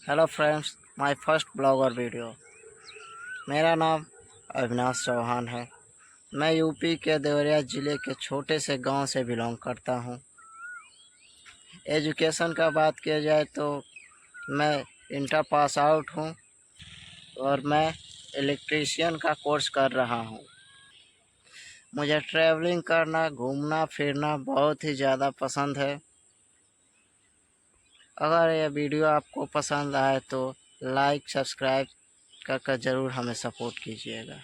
Hello friends, my first blogger video. मेरा नाम अविनाश चौहान है। मैं यूपी के देवरिया ज़िले के छोटे से गांव से बिलोंग करता हूं। एजुकेशन का बात किया जाए तो मैं इंटर पास आउट हूं और मैं इलेक्ट्रीशियन का कोर्स कर रहा हूं। मुझे ट्रैवलिंग करना, घूमना फिरना बहुत ही ज़्यादा पसंद है। अगर यह वीडियो आपको पसंद आए तो लाइक सब्सक्राइब कर ज़रूर हमें सपोर्ट कीजिएगा।